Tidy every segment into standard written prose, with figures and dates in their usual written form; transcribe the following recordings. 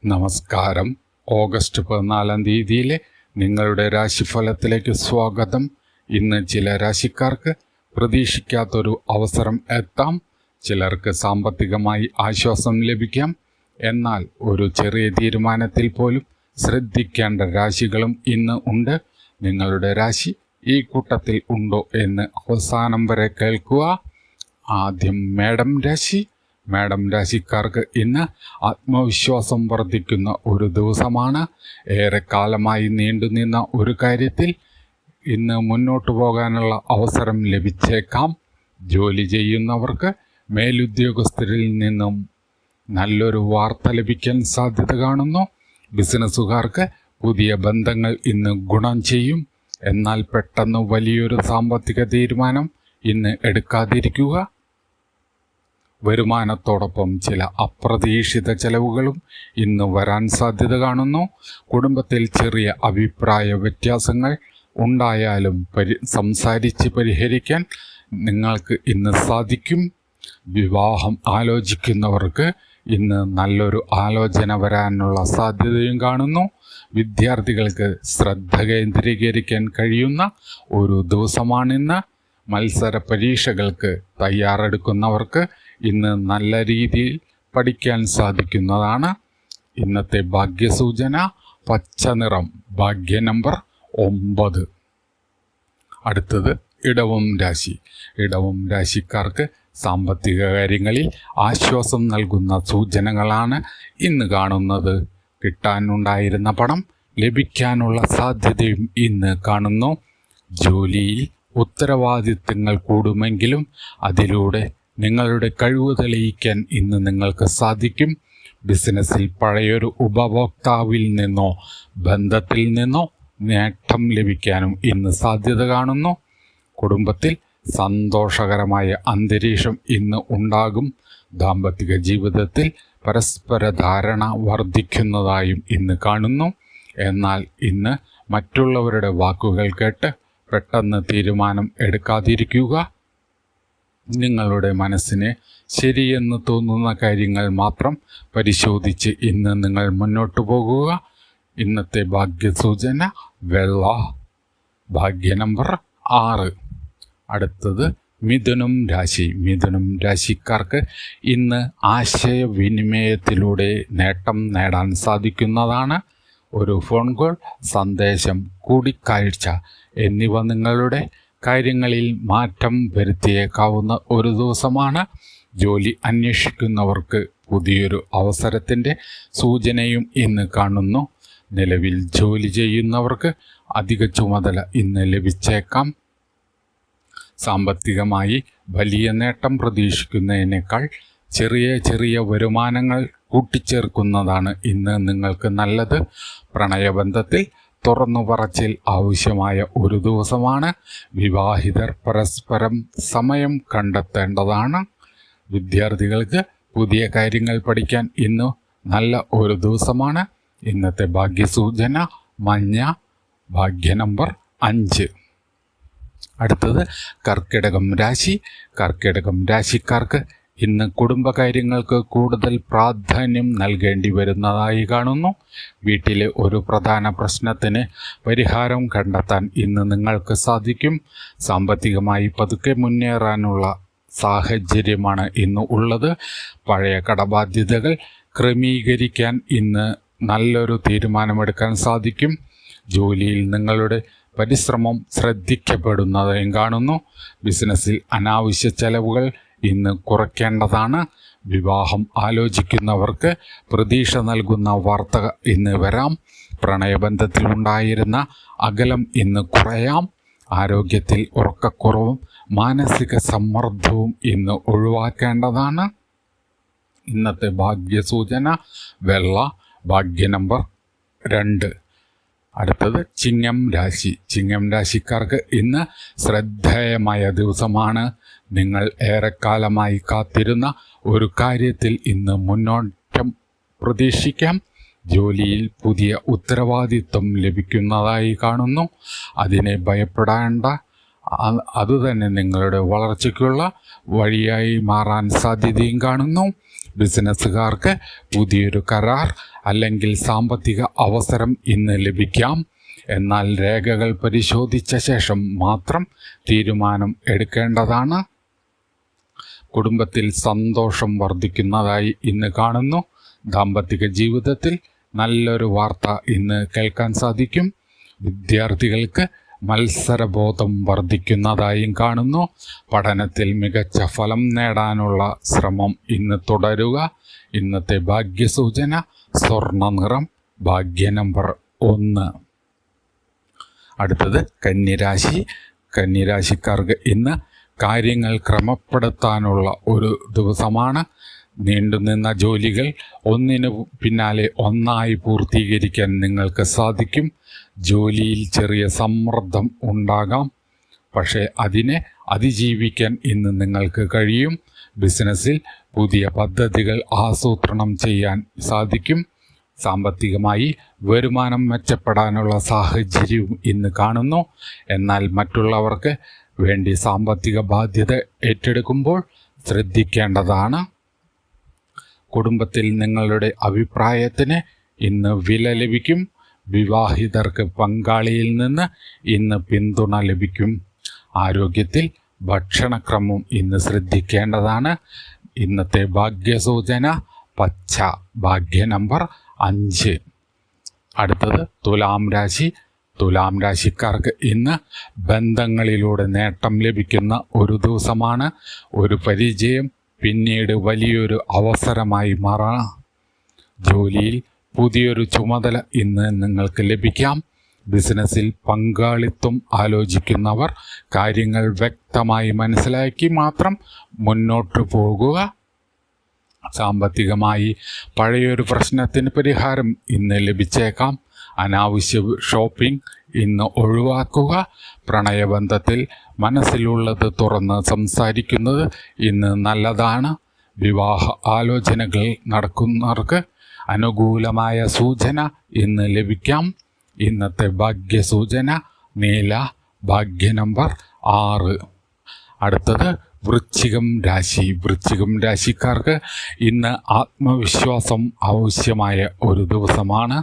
നമസ്കാരം. ഓഗസ്റ്റ് 14 നിങ്ങളുടെ രാശിഫലത്തിലേക്ക് സ്വാഗതം. ഇന്ന് ചില രാശിക്കാർക്ക് പ്രതീക്ഷിക്കാത്തൊരു അവസരം എത്താം. ചിലർക്ക് സാമ്പത്തികമായി ആശ്വാസം ലഭിക്കാം. എന്നാൽ ഒരു ചെറിയ തീരുമാനത്തിൽ പോലും ശ്രദ്ധിക്കേണ്ട രാശികളും ഇന്ന് ഉണ്ട്. നിങ്ങളുടെ രാശി ഈ കൂട്ടത്തിൽ ഉണ്ടോ എന്ന് അവസാനം വരെ കേൾക്കുക. ആദ്യം മേടം രാശിക്കാർക്ക് ഇന്ന് ആത്മവിശ്വാസം വർദ്ധിക്കുന്ന ഒരു ദിവസമാണ്. ഏറെക്കാലമായി നീണ്ടുനിന്ന ഒരു കാര്യത്തിൽ ഇന്ന് മുന്നോട്ടു പോകാനുള്ള അവസരം ലഭിച്ചേക്കാം. ജോലി ചെയ്യുന്നവർക്ക് മേലുദ്യോഗസ്ഥരിൽ നിന്നും നല്ലൊരു വാർത്ത ലഭിക്കാൻ സാധ്യത കാണുന്നു. ബിസിനസ്സുകാർക്ക് പുതിയ ബന്ധങ്ങൾ ഇന്ന് ഗുണം ചെയ്യും. എന്നാൽ പെട്ടെന്ന് വലിയൊരു സാമ്പത്തിക തീരുമാനം ഇന്ന് എടുക്കാതിരിക്കുക. വരുമാനത്തോടൊപ്പം ചില അപ്രതീക്ഷിത ചെലവുകളും ഇന്ന് വരാൻ സാധ്യത കാണുന്നു. കുടുംബത്തിൽ ചെറിയ അഭിപ്രായ വ്യത്യാസങ്ങൾ ഉണ്ടായാലും സംസാരിച്ച് പരിഹരിക്കാൻ നിങ്ങൾക്ക് ഇന്ന് സാധിക്കും. വിവാഹം ആലോചിക്കുന്നവർക്ക് ഇന്ന് നല്ലൊരു ആലോചന വരാനുള്ള സാധ്യതയും കാണുന്നു. വിദ്യാർത്ഥികൾക്ക് ശ്രദ്ധ കേന്ദ്രീകരിക്കാൻ കഴിയുന്ന ഒരു ദിവസമാണിന്ന്. മത്സര പരീക്ഷകൾക്ക് തയ്യാറെടുക്കുന്നവർക്ക് ഇന്ന് നല്ല രീതിയിൽ പഠിക്കാൻ സാധിക്കുന്നതാണ്. ഇന്നത്തെ ഭാഗ്യസൂചന പച്ച നിറം, ഭാഗ്യ നമ്പർ 9. അടുത്തത് ഇടവം രാശിക്കാർക്ക് സാമ്പത്തിക കാര്യങ്ങളിൽ ആശ്വാസം നൽകുന്ന സൂചനകളാണ് ഇന്ന് കാണുന്നത്. കിട്ടാനുണ്ടായിരുന്ന പണം ലഭിക്കാനുള്ള സാധ്യതയും ഇന്ന് കാണുന്നു. ജോലിയിൽ ഉത്തരവാദിത്തങ്ങൾ കൂടുമെങ്കിലും അതിലൂടെ നിങ്ങളുടെ കഴിവ് തെളിയിക്കാൻ ഇന്ന് നിങ്ങൾക്ക് സാധിക്കും. ബിസിനസ്സിൽ പഴയൊരു ഉപഭോക്താവിൽ നിന്നോ ബന്ധത്തിൽ നിന്നോ നേട്ടം ലഭിക്കാനും ഇന്ന് സാധ്യത കാണുന്നു. കുടുംബത്തിൽ സന്തോഷകരമായ അന്തരീക്ഷം ഇന്ന് ഉണ്ടാകും. ദാമ്പത്തിക ജീവിതത്തിൽ പരസ്പര ധാരണ വർദ്ധിക്കുന്നതായും ഇന്ന് കാണുന്നു. എന്നാൽ ഇന്ന് മറ്റുള്ളവരുടെ വാക്കുകൾ കേട്ട് പെട്ടെന്ന് തീരുമാനം എടുക്കാതിരിക്കുക. നിങ്ങളുടെ മനസ്സിന് ശരിയെന്ന് തോന്നുന്ന കാര്യങ്ങൾ മാത്രം പരിശോധിച്ച് ഇന്ന് നിങ്ങൾ മുന്നോട്ടു പോകുക. ഇന്നത്തെ ഭാഗ്യസൂചന വെള്ള, ഭാഗ്യ നമ്പർ 6. അടുത്തത് മിഥുനം രാശിക്കാർക്ക് ഇന്ന് ആശയവിനിമയത്തിലൂടെ നേട്ടം നേടാൻ സാധിക്കുന്നതാണ്. ഒരു ഫോൺ കോൾ, സന്ദേശം, കൂടിക്കാഴ്ച എന്നിവ നിങ്ങളുടെ കാര്യങ്ങളിൽ മാറ്റം വരുത്തിയേക്കാവുന്ന ഒരു ദിവസമാണ്. ജോലി അന്വേഷിക്കുന്നവർക്ക് പുതിയൊരു അവസരത്തിൻ്റെ സൂചനയും ഇന്ന് കാണുന്നു. നിലവിൽ ജോലി ചെയ്യുന്നവർക്ക് അധിക ചുമതല ഇന്ന് ലഭിച്ചേക്കാം. സാമ്പത്തികമായി വലിയ നേട്ടം പ്രതീക്ഷിക്കുന്നതിനേക്കാൾ ചെറിയ വരുമാനങ്ങൾ കൂട്ടിച്ചേർക്കുന്നതാണ് ഇന്ന് നിങ്ങൾക്ക് നല്ലത്. പ്രണയബന്ധത്തിൽ തുറന്നു പറച്ചിൽ ആവശ്യമായ ഒരു ദിവസമാണ്. വിവാഹിതർ പരസ്പരം സമയം കണ്ടെത്തേണ്ടതാണ്. വിദ്യാർത്ഥികൾക്ക് പുതിയ കാര്യങ്ങൾ പഠിക്കാൻ ഇന്ന് നല്ല ഒരു ദിവസമാണ്. ഇന്നത്തെ ഭാഗ്യസൂചന മഞ്ഞ, ഭാഗ്യ നമ്പർ 5. അടുത്തത് കർക്കിടകം രാശിക്കാർക്ക് ഇന്ന് കുടുംബകാര്യങ്ങൾക്ക് കൂടുതൽ പ്രാധാന്യം നൽകേണ്ടി വരുന്നതായി കാണുന്നു. വീട്ടിലെ ഒരു പ്രധാന പ്രശ്നത്തിന് പരിഹാരം കണ്ടെത്താൻ ഇന്ന് നിങ്ങൾക്ക് സാധിക്കും. സാമ്പത്തികമായി പതുക്കെ മുന്നേറാനുള്ള സാഹചര്യമാണ് ഇന്ന് ഉള്ളത്. പഴയ കടബാധ്യതകൾ ക്രമീകരിക്കാൻ ഇന്ന് നല്ലൊരു തീരുമാനമെടുക്കാൻ സാധിക്കും. ജോലിയിൽ നിങ്ങളുടെ പരിശ്രമം ശ്രദ്ധിക്കപ്പെടുന്നതായും കാണുന്നു. ബിസിനസ്സിൽ അനാവശ്യ ചെലവുകൾ ഇന്ന് കുറയ്ക്കേണ്ടതാണ്. വിവാഹം ആലോചിക്കുന്നവർക്ക് പ്രതീക്ഷ നൽകുന്ന വാർത്ത ഇന്ന് വരാം. പ്രണയബന്ധത്തിലുണ്ടായിരുന്ന അകലം ഇന്ന് കുറയാം. ആരോഗ്യത്തിൽ ഉറക്കക്കുറവും മാനസിക സമ്മർദ്ദവും ഇന്ന് ഒഴിവാക്കേണ്ടതാണ്. ഇന്നത്തെ ഭാഗ്യസൂചന വെള്ള, ഭാഗ്യ നമ്പർ 2. അടുത്തത് ചിങ്ങം രാശിക്കാർക്ക് ഇന്ന് ശ്രദ്ധേയമായ ദിവസമാണ്. നിങ്ങൾ ഏറെക്കാലമായി കാത്തിരുന്ന ഒരു കാര്യത്തിൽ ഇന്ന് മുന്നോട്ടം പ്രതീക്ഷിക്കാം. ജോലിയിൽ പുതിയ ഉത്തരവാദിത്വം ലഭിക്കുന്നതായി കാണുന്നു. അതിനെ ഭയപ്പെടേണ്ട. അതുതന്നെ നിങ്ങളുടെ വളർച്ചയ്ക്കുള്ള വഴിയായി മാറാൻ സാധ്യതയും കാണുന്നു. ബിസിനസ്സുകാർക്ക് പുതിയൊരു കരാർ അല്ലെങ്കിൽ സാമ്പത്തിക അവസരം ഇന്ന് ലഭിക്കാം. എന്നാൽ രേഖകൾ പരിശോധിച്ച ശേഷം മാത്രം തീരുമാനം എടുക്കേണ്ടതാണ്. കുടുംബത്തിൽ സന്തോഷം വർദ്ധിക്കുന്നതായി ഇന്ന് കാണുന്നു. ദാമ്പത്തിക ജീവിതത്തിൽ നല്ലൊരു വാർത്ത ഇന്ന് കേൾക്കാൻ സാധിക്കും. വിദ്യാർത്ഥികൾക്ക് മത്സരബോധം വർദ്ധിക്കുന്നതായും കാണുന്നു. പഠനത്തിൽ മികച്ച ഫലം നേടാനുള്ള ശ്രമം ഇന്ന് തുടരുക. ഇന്നത്തെ ഭാഗ്യസൂചന സ്വർണ്ണ നിറം, ഭാഗ്യ നമ്പർ 1. അടുത്തത് കന്നിരാശി. കന്നിരാശിക്കാർക്ക് ഇന്ന് കാര്യങ്ങൾ ക്രമപ്പെടുത്താനുള്ള ഒരു ദിവസമാണ്. നീണ്ടുനിന്ന ജോലികൾ ഒന്നിനു പിന്നാലെ ഒന്നായി പൂർത്തീകരിക്കാൻ നിങ്ങൾക്ക് സാധിക്കും. ജോലിയിൽ ചെറിയ സമ്മർദ്ദം ഉണ്ടാകാം, പക്ഷേ അതിനെ അതിജീവിക്കാൻ ഇന്ന് നിങ്ങൾക്ക് കഴിയും. ബിസിനസ്സിൽ പുതിയ പദ്ധതികൾ ആസൂത്രണം ചെയ്യാൻ സാധിക്കും. സാമ്പത്തികമായി വരുമാനം മെച്ചപ്പെടാനുള്ള സാഹചര്യവും ഇന്ന് കാണുന്നു. എന്നാൽ മറ്റുള്ളവർക്ക് വേണ്ടി സാമ്പത്തിക ബാധ്യത ഏറ്റെടുക്കുമ്പോൾ ശ്രദ്ധിക്കേണ്ടതാണ്. കുടുംബത്തിൽ നിങ്ങളുടെ അഭിപ്രായത്തിന് ഇന്ന് വില ലഭിക്കും. വിവാഹിതർക്ക് പങ്കാളിയിൽ നിന്ന് ഇന്ന് പിന്തുണ ലഭിക്കും. ആരോഗ്യത്തിൽ ഭക്ഷണക്രമം ഇന്ന് ശ്രദ്ധിക്കേണ്ടതാണ്. ഇന്നത്തെ ഭാഗ്യസൂചന പച്ച, ഭാഗ്യ നമ്പർ 5. അടുത്തത് തുലാം രാശി. തുലാം രാശിക്കാർക്ക് ഇന്ന് ബന്ധങ്ങളിലൂടെ നേട്ടം ലഭിക്കുന്ന ഒരു ദിവസമാണ്. ഒരു പരിചയം പിന്നീട് വലിയൊരു അവസരമായി മാറാം. ജോലിയിൽ പുതിയൊരു ചുമതല ഇന്ന് നിങ്ങൾക്ക് ലഭിക്കാം. ബിസിനസ്സിൽ പങ്കാളിത്തം ആലോചിക്കുന്നവർ കാര്യങ്ങൾ വ്യക്തമായി മനസ്സിലാക്കി മാത്രം മുന്നോട്ട് പോകുക. സാമ്പത്തികമായി പഴയൊരു പ്രശ്നത്തിന് പരിഹാരം ഇന്ന് ലഭിച്ചേക്കാം. അനാവശ്യ ഷോപ്പിംഗ് ഇന്ന് ഒഴിവാക്കുക. പ്രണയബന്ധത്തിൽ മനസ്സിലുള്ളത് തുറന്ന് സംസാരിക്കുന്നത് ഇന്ന് നല്ലതാണ്. വിവാഹ ആലോചനകൾ നടക്കുന്നവർക്ക് അനുകൂലമായ സൂചന ഇന്ന് ലഭിക്കാം. ഇന്നത്തെ ഭാഗ്യസൂചന നീല, ഭാഗ്യ നമ്പർ 6. അടുത്തത് വൃശ്ചികം രാശി. വൃശ്ചികം രാശിക്കാർക്ക് ഇന്ന് ആത്മവിശ്വാസം ആവശ്യമായ ഒരു ദിവസമാണ്.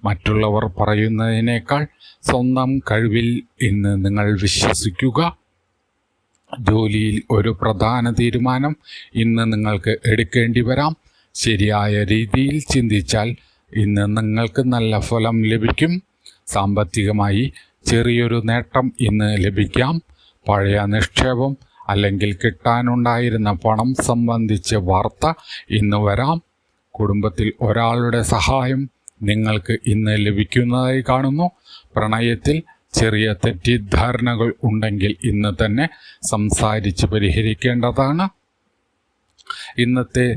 മറ്റുള്ളവർ പറയുന്നതിനേക്കാൾ സ്വന്തം കഴിവിൽ ഇന്ന് നിങ്ങൾ വിശ്വസിക്കുക. ജോലിയിൽ ഒരു പ്രധാന തീരുമാനം ഇന്ന് നിങ്ങൾക്ക് എടുക്കേണ്ടി വരാം. ശരിയായ രീതിയിൽ ചിന്തിച്ചാൽ ഇന്ന് നിങ്ങൾക്ക് നല്ല ഫലം ലഭിക്കും. സാമ്പത്തികമായി ചെറിയൊരു നേട്ടം ഇന്ന് ലഭിക്കാം. പഴയ നിക്ഷേപം അല്ലെങ്കിൽ കിട്ടാനുണ്ടായിരുന്ന പണം സംബന്ധിച്ച വാർത്ത ഇന്ന് വരാം. കുടുംബത്തിൽ ഒരാളുടെ സഹായം നിങ്ങൾക്ക് ഇന്ന് ലഭിക്കുന്നതായി കാണുന്നു. പ്രണയത്തിൽ ചെറിയ തെറ്റിദ്ധാരണകൾ ഉണ്ടെങ്കിൽ ഇന്ന് തന്നെ സംസാരിച്ച് പരിഹരിക്കേണ്ടതാണ്. ഇന്നത്തെ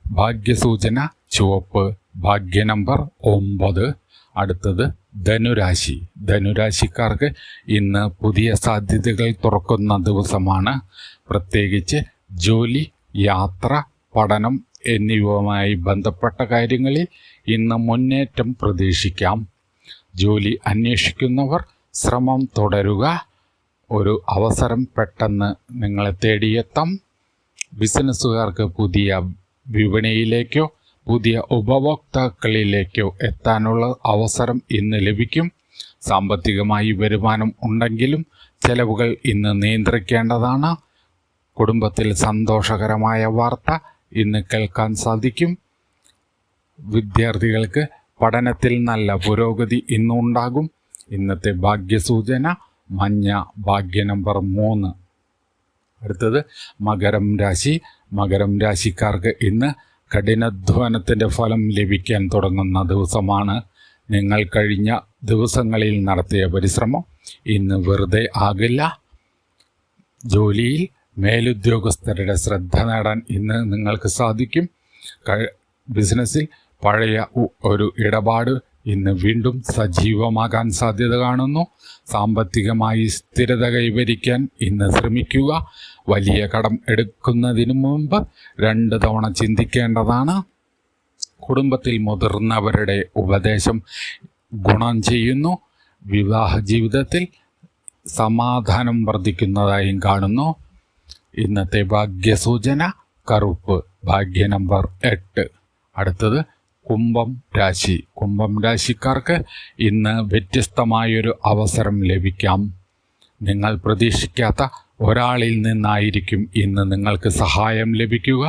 ഭാഗ്യസൂചന ചുവപ്പ്, ഭാഗ്യ നമ്പർ 9. അടുത്തത് ധനുരാശി. ധനുരാശിക്കാർക്ക് ഇന്ന് പുതിയ സാധ്യതകൾ തുറക്കുന്ന ദിവസമാണ്. പ്രത്യേകിച്ച് ജോലി, യാത്ര, പഠനം എന്നിവയുമായി ബന്ധപ്പെട്ട കാര്യങ്ങളിൽ ഇന്ന് മുന്നേറ്റം പ്രതീക്ഷിക്കാം. ജോലി അന്വേഷിക്കുന്നവർ ശ്രമം തുടരുക. ഒരു അവസരം പെട്ടെന്ന് നിങ്ങളെ തേടിയെത്താം. ബിസിനസ്സുകാർക്ക് പുതിയ വിപണിയിലേക്കോ പുതിയ ഉപഭോക്താക്കളിലേക്കോ എത്താനുള്ള അവസരം ഇന്ന് ലഭിക്കും. സാമ്പത്തികമായി വരുമാനം ഉണ്ടെങ്കിലും ചെലവുകൾ ഇന്ന് നിയന്ത്രിക്കേണ്ടതാണ്. കുടുംബത്തിൽ സന്തോഷകരമായ വാർത്ത ഇന്ന് കേൾക്കാൻ സാധിക്കും. വിദ്യാർത്ഥികൾക്ക് പഠനത്തിൽ നല്ല പുരോഗതി ഇന്നുണ്ടാകും. ഇന്നത്തെ ഭാഗ്യസൂചന മഞ്ഞ, ഭാഗ്യ നമ്പർ 3. അടുത്തത് മകരം രാശി. മകരം രാശിക്കാർക്ക് ഇന്ന് കഠിനാധ്വാനത്തിൻ്റെ ഫലം ലഭിക്കാൻ തുടങ്ങുന്ന ദിവസമാണ്. നിങ്ങൾ കഴിഞ്ഞ ദിവസങ്ങളിൽ നടത്തിയ പരിശ്രമം ഇന്ന് വെറുതെ ആകില്ല. ജോലിയിൽ മേലുദ്യോഗസ്ഥരുടെ ശ്രദ്ധ നേടാൻ ഇന്ന് നിങ്ങൾക്ക് സാധിക്കും. ബിസിനസ്സിൽ പഴയ ഒരു ഇടപാട് ഇന്ന് വീണ്ടും സജീവമാകാൻ സാധ്യത കാണുന്നു. സാമ്പത്തികമായി സ്ഥിരത കൈവരിക്കാൻ ഇന്ന് ശ്രമിക്കുക. വലിയ കടം എടുക്കുന്നതിന് മുമ്പ് 2 തവണ ചിന്തിക്കേണ്ടതാണ്. കുടുംബത്തിൽ മുതിർന്നവരുടെ ഉപദേശം ഗുണം ചെയ്യുന്നു. വിവാഹ ജീവിതത്തിൽ സമാധാനം വർദ്ധിക്കുന്നതായും കാണുന്നു. ഇന്നത്തെ ഭാഗ്യസൂചന കറുപ്പ്, ഭാഗ്യ നമ്പർ 8. അടുത്തത് കുംഭം രാശി. കുംഭം രാശിക്കാർക്ക് ഇന്ന് വ്യത്യസ്തമായൊരു അവസരം ലഭിക്കാം. നിങ്ങൾ പ്രതീക്ഷിക്കാത്ത ഒരാളിൽ നിന്നായിരിക്കും ഇന്ന് നിങ്ങൾക്ക് സഹായം ലഭിക്കുക.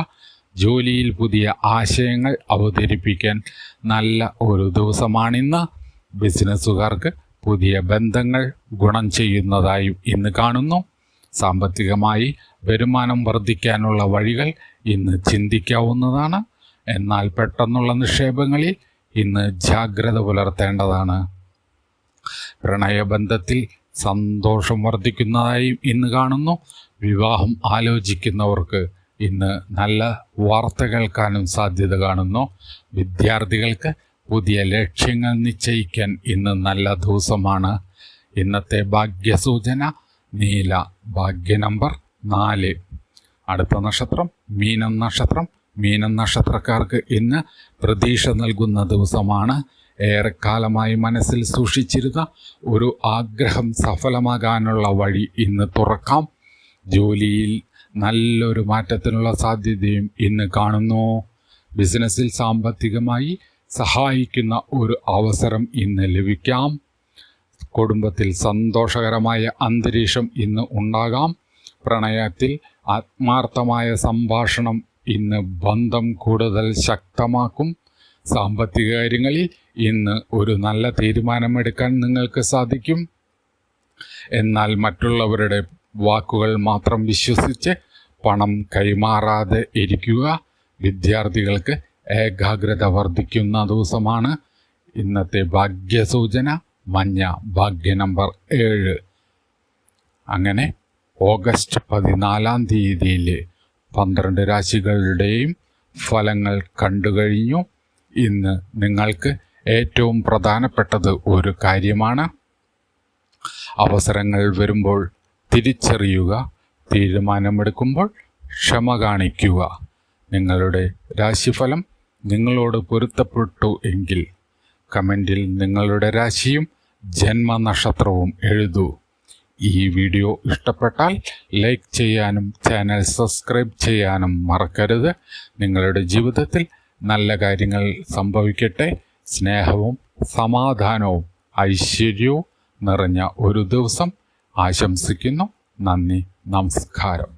ജോലിയിൽ പുതിയ ആശയങ്ങൾ അവതരിപ്പിക്കാൻ നല്ല ഒരു ദിവസമാണിന്ന്. ബിസിനസ്സുകാർക്ക് പുതിയ ബന്ധങ്ങൾ ഗുണം ചെയ്യുന്നതായും ഇന്ന് കാണുന്നു. സാമ്പത്തികമായി വരുമാനം വർദ്ധിക്കാനുള്ള വഴികൾ ഇന്ന് ചിന്തിക്കാവുന്നതാണ്. എന്നാൽ പെട്ടെന്നുള്ള നിക്ഷേപങ്ങളിൽ ഇന്ന് ജാഗ്രത പുലർത്തേണ്ടതാണ്. പ്രണയബന്ധത്തിൽ സന്തോഷം വർദ്ധിക്കുന്നതായും ഇന്ന് കാണുന്നു. വിവാഹം ആലോചിക്കുന്നവർക്ക് ഇന്ന് നല്ല വാർത്ത കേൾക്കാനും സാധ്യത കാണുന്നു. വിദ്യാർത്ഥികൾക്ക് പുതിയ ലക്ഷ്യങ്ങൾ നിശ്ചയിക്കാൻ ഇന്ന് നല്ല ദിവസമാണ്. ഇന്നത്തെ ഭാഗ്യസൂചന നീല, ഭാഗ്യ നമ്പർ 4. അടുത്ത നക്ഷത്രം മീനം നക്ഷത്രം. മീനം നക്ഷത്രക്കാർക്ക് ഇന്ന് പ്രതീക്ഷ നൽകുന്ന ദിവസമാണ്. ഏറെക്കാലമായി മനസ്സിൽ സൂക്ഷിച്ചിരുന്ന ഒരു ആഗ്രഹം സഫലമാകാനുള്ള വഴി ഇന്ന് തുറക്കാം. ജോലിയിൽ നല്ലൊരു മാറ്റത്തിനുള്ള സാധ്യതയും ഇന്ന് കാണുന്നു. ബിസിനസ്സിൽ സാമ്പത്തികമായി സഹായിക്കുന്ന ഒരു അവസരം ഇന്ന് ലഭിക്കാം. കുടുംബത്തിൽ സന്തോഷകരമായ അന്തരീക്ഷം ഇന്ന് ഉണ്ടാകാം. പ്രണയത്തിൽ ആത്മാർത്ഥമായ സംഭാഷണം ഇന്ന് ബന്ധം കൂടുതൽ ശക്തമാക്കും. സാമ്പത്തിക കാര്യങ്ങളിൽ ഇന്ന് ഒരു നല്ല തീരുമാനമെടുക്കാൻ നിങ്ങൾക്ക് സാധിക്കും. എന്നാൽ മറ്റുള്ളവരുടെ വാക്കുകൾ മാത്രം വിശ്വസിച്ച് പണം കൈമാറാതെ ഇരിക്കുക. വിദ്യാർത്ഥികൾക്ക് ഏകാഗ്രത വർദ്ധിക്കുന്ന ദിവസമാണ്. ഇന്നത്തെ ഭാഗ്യസൂചന മഞ്ഞ, ഭാഗ്യ നമ്പർ 7. അങ്ങനെ ഓഗസ്റ്റ് 14 തീയതിയിലെ 12 രാശികളുടെയും ഫലങ്ങൾ കണ്ടുകഴിഞ്ഞു. ഇന്ന് നിങ്ങൾക്ക് ഏറ്റവും പ്രധാനപ്പെട്ടത് ഒരു കാര്യമാണ്. അവസരങ്ങൾ വരുമ്പോൾ തിരിച്ചറിയുക, തീരുമാനമെടുക്കുമ്പോൾ ക്ഷമ കാണിക്കുക. നിങ്ങളുടെ രാശിഫലം നിങ്ങളോട് പൊരുത്തപ്പെട്ടു എങ്കിൽ കമൻറ്റിൽ നിങ്ങളുടെ രാശിയും ജന്മനക്ഷത്രവും എഴുതൂ. ഈ വീഡിയോ ഇഷ്ടപ്പെട്ടാൽ ലൈക്ക് ചെയ്യാനും ചാനൽ സബ്സ്ക്രൈബ് ചെയ്യാനും മറക്കരുത്. നിങ്ങളുടെ ജീവിതത്തിൽ നല്ല കാര്യങ്ങൾ സംഭവിക്കട്ടെ. സ്നേഹവും സമാധാനവും ഐശ്വര്യവും നിറഞ്ഞ ഒരു ദിവസം ആശംസിക്കുന്നു. നന്ദി, നമസ്കാരം.